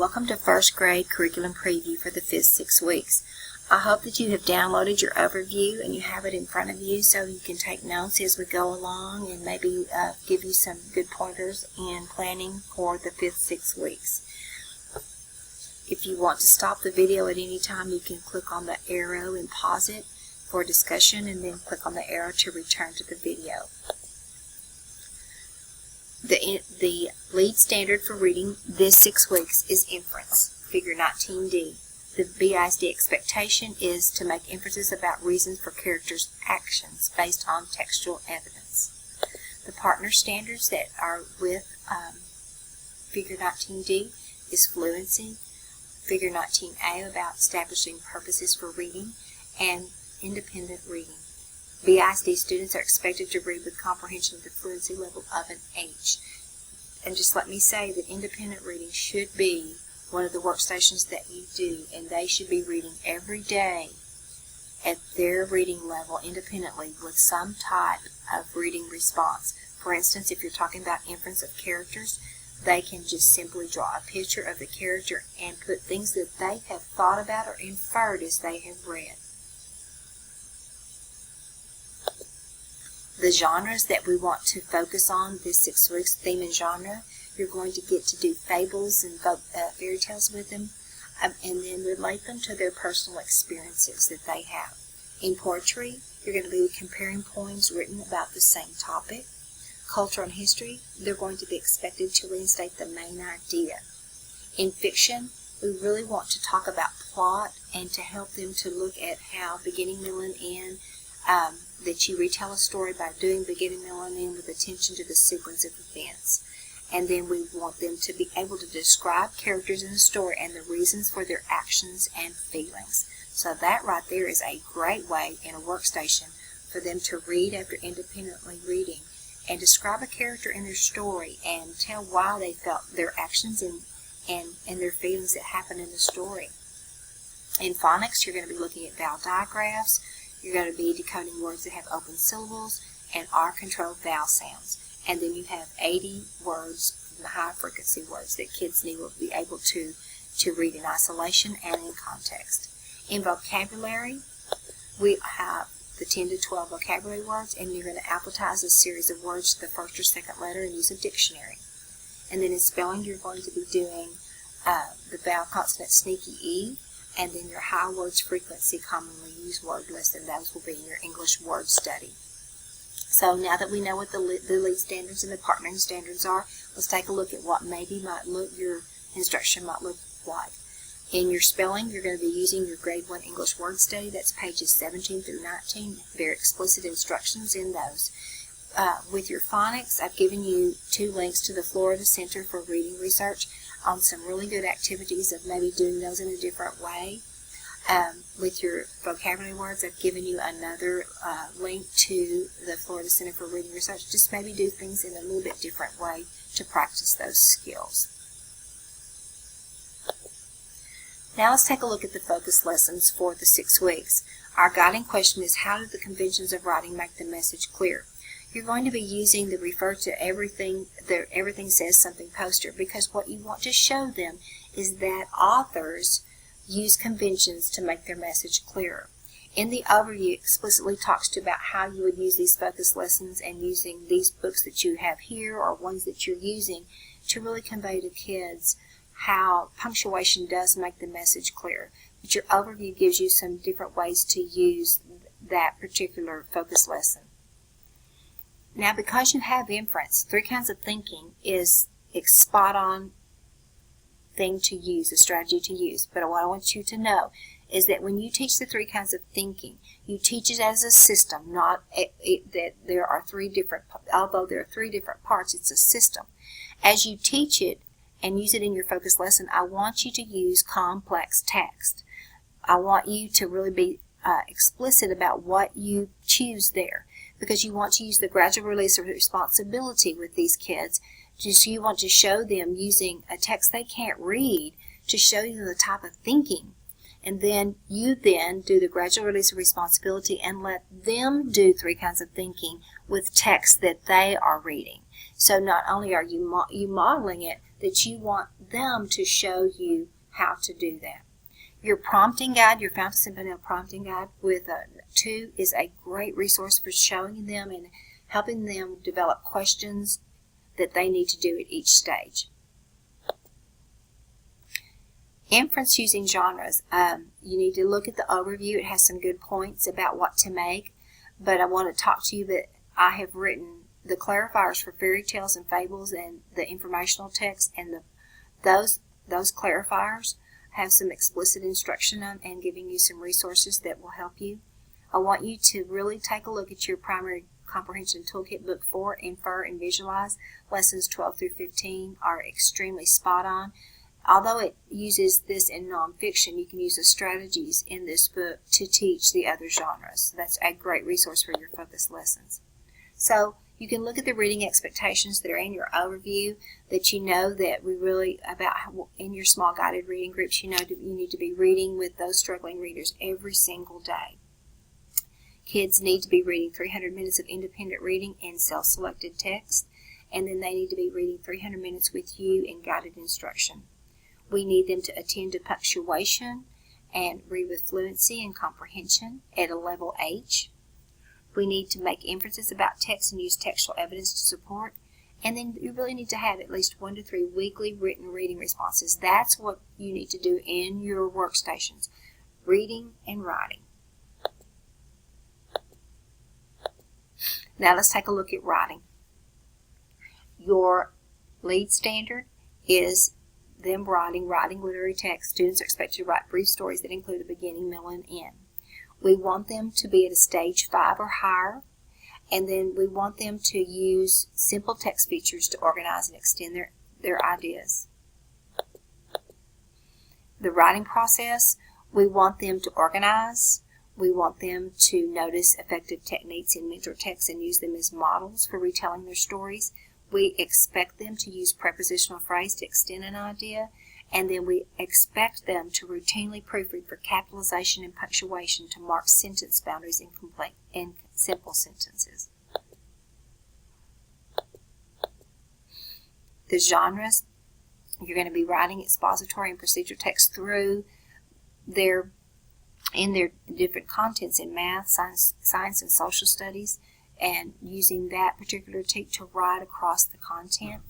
Welcome to First Grade Curriculum Preview for the 5th 6 weeks. I hope that you have downloaded your overview and you have it in front of you so you can take notes as we go along and maybe give you some good pointers in planning for the 5th 6 weeks. If you want to stop the video at any time, you can click on the arrow and pause it for discussion and then click on the arrow to return to the video. The lead standard for reading this 6 weeks is inference, figure 19D. The BISD expectation is to make inferences about reasons for characters' actions based on textual evidence. The partner standards that are with figure 19D is fluency, figure 19A about establishing purposes for reading, and independent reading. BISD students are expected to read with comprehension of the fluency level of an H. And just let me say that independent reading should be one of the workstations that you do, and they should be reading every day at their reading level independently with some type of reading response. For instance, if you're talking about inference of characters, they can just simply draw a picture of the character and put things that they have thought about or inferred as they have read. The genres that we want to focus on this 6 weeks, theme and genre, you're going to get to do fables and fairy tales with them, and then relate them to their personal experiences that they have. In poetry, you're going to be comparing poems written about the same topic. Culture and history, they're going to be expected to reinstate the main idea. In fiction, we really want to talk about plot and to help them to look at how beginning, middle, and end, that you retell a story by doing beginning, middle, and end with attention to the sequence of events. And then we want them to be able to describe characters in the story and the reasons for their actions and feelings. So that right there is a great way in a workstation for them to read after independently reading and describe a character in their story and tell why they felt their actions and their feelings that happened in the story. In phonics, you're going to be looking at vowel digraphs. You're going to be decoding words that have open syllables and R-controlled vowel sounds. And then you have 80 words, the high-frequency words that kids need will be able to read in isolation and in context. In vocabulary, we have the 10 to 12 vocabulary words, and you're going to alphabetize a series of words to the first or second letter and use a dictionary. And then in spelling, you're going to be doing the vowel consonant sneaky E, and then your high words frequency commonly used word list, and those will be in your English word study. So now that we know what the lead standards and the partnering standards are, let's take a look at what maybe your instruction might look like. In your spelling, you're going to be using your Grade 1 English word study. That's pages 17 through 19. Very explicit instructions in those. With your phonics, I've given you 2 links to the Florida Center for Reading Research on some really good activities of maybe doing those in a different way. With your vocabulary words, I've given you another link to the Florida Center for Reading Research. Just maybe do things in a little bit different way to practice those skills. Now let's take a look at the focus lessons for the 6 weeks. Our guiding question is, how do the conventions of writing make the message clear? You're going to be using the refer to everything says something poster, because what you want to show them is that authors use conventions to make their message clearer. In the overview, it explicitly talks to about how you would use these focus lessons and using these books that you have here or ones that you're using to really convey to kids how punctuation does make the message clear. But your overview gives you some different ways to use that particular focus lesson. Now, because you have inference, 3 kinds of thinking is a spot-on thing to use, a strategy to use. But what I want you to know is that when you teach the 3 kinds of thinking, you teach it as a system, not that there are 3 different, although there are 3 different parts, it's a system. As you teach it and use it in your focus lesson, I want you to use complex text. I want you to really be explicit about what you choose there, because you want to use the gradual release of responsibility with these kids. Just you want to show them using a text they can't read to show you the type of thinking. And then you do the gradual release of responsibility and let them do 3 kinds of thinking with text that they are reading. So not only are you modeling it, that you want them to show you how to do that. Your prompting guide, your Fountas and Bunnell prompting guide with 2 is a great resource for showing them and helping them develop questions that they need to do at each stage. Inference using genres. You need to look at the overview. It has some good points about what to make, but I want to talk to you that I have written the clarifiers for fairy tales and fables and the informational text, and those clarifiers have some explicit instruction on and giving you some resources that will help you. I want you to really take a look at your primary comprehension toolkit book 4, Infer and Visualize. Lessons 12 through 15 are extremely spot on. Although it uses this in nonfiction, you can use the strategies in this book to teach the other genres. That's a great resource for your focus lessons. So you can look at the reading expectations that are in your overview, that you know that we really, about in your small guided reading groups, you know that you need to be reading with those struggling readers every single day. Kids need to be reading 300 minutes of independent reading and self-selected text, and then they need to be reading 300 minutes with you in guided instruction. We need them to attend to punctuation and read with fluency and comprehension at a level H. We need to make inferences about text and use textual evidence to support. And then you really need to have at least 1 to 3 weekly written reading responses. That's what you need to do in your workstations, reading and writing. Now let's take a look at writing. Your lead standard is them writing literary text. Students are expected to write brief stories that include a beginning, middle, and end. We want them to be at a stage 5 or higher, and then we want them to use simple text features to organize and extend their ideas. The writing process, we want them to organize. We want them to notice effective techniques in mentor text and use them as models for retelling their stories. We expect them to use prepositional phrase to extend an idea, and then we expect them to routinely proofread for capitalization and punctuation to mark sentence boundaries in simple sentences. The genres, you're going to be writing expository and procedural text through their different contents in math, science and social studies, and using that particular technique to write across the content.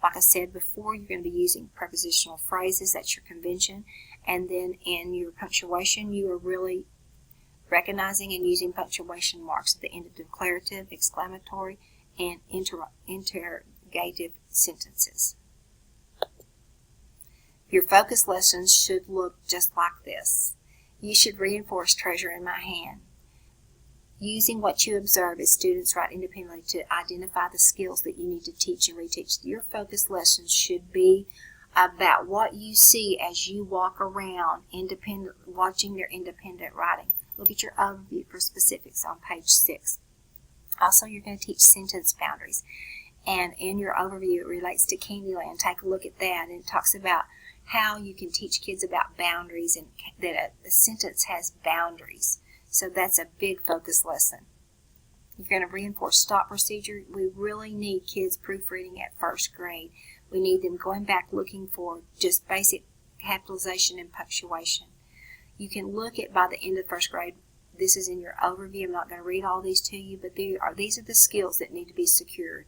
Like I said before, you're going to be using prepositional phrases. That's your convention. And then in your punctuation, you are really recognizing and using punctuation marks at the end of declarative, exclamatory, and interrogative sentences. Your focus lessons should look just like this. You should reinforce treasure in my hand, using what you observe as students write independently to identify the skills that you need to teach and reteach. Your focus lessons should be about what you see as you walk around watching their independent writing. Look at your overview for specifics on page 6. Also, you're going to teach sentence boundaries. And in your overview, it relates to Candyland. Take a look at that. And it talks about how you can teach kids about boundaries and that a sentence has boundaries. So that's a big focus lesson. You're going to reinforce stop procedure. We really need kids proofreading at first grade. We need them going back looking for just basic capitalization and punctuation. You can look at by the end of first grade. This is in your overview. I'm not going to read all these to you, but these are the skills that need to be secured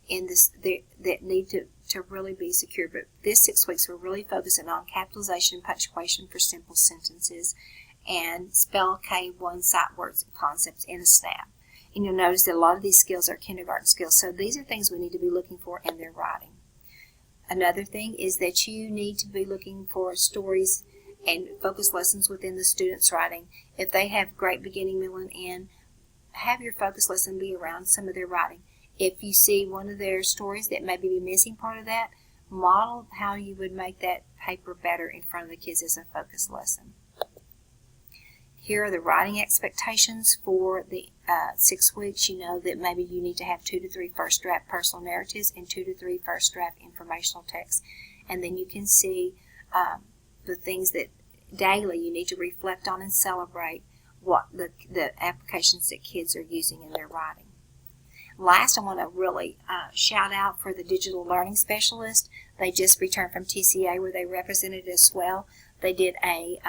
in this that need to really be secured. But this 6 weeks we're really focusing on capitalization and punctuation for simple sentences, and spell K1 sight words and concepts in a snap. And you'll notice that a lot of these skills are kindergarten skills. So these are things we need to be looking for in their writing. Another thing is that you need to be looking for stories and focus lessons within the student's writing. If they have great beginning, middle, and end, have your focus lesson be around some of their writing. If you see one of their stories that maybe be missing part of that, model how you would make that paper better in front of the kids as a focus lesson. Here are the writing expectations for the 6 weeks. You know that maybe you need to have 2 to 3 first draft personal narratives and 2 to 3 first draft informational texts. And then you can see the things that daily you need to reflect on and celebrate what the applications that kids are using in their writing. Last, I want to really shout out for the digital learning specialist. They just returned from TCA where they represented as well. They did a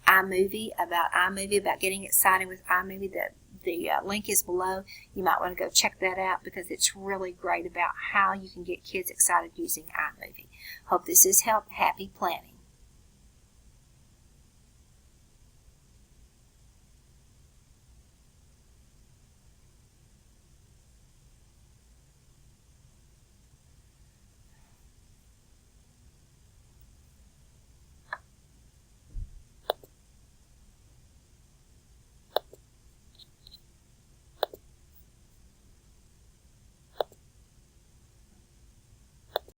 iMovie about getting excited with iMovie. The link is below. You might want to go check that out because it's really great about how you can get kids excited using iMovie. Hope this has helped. Happy planning.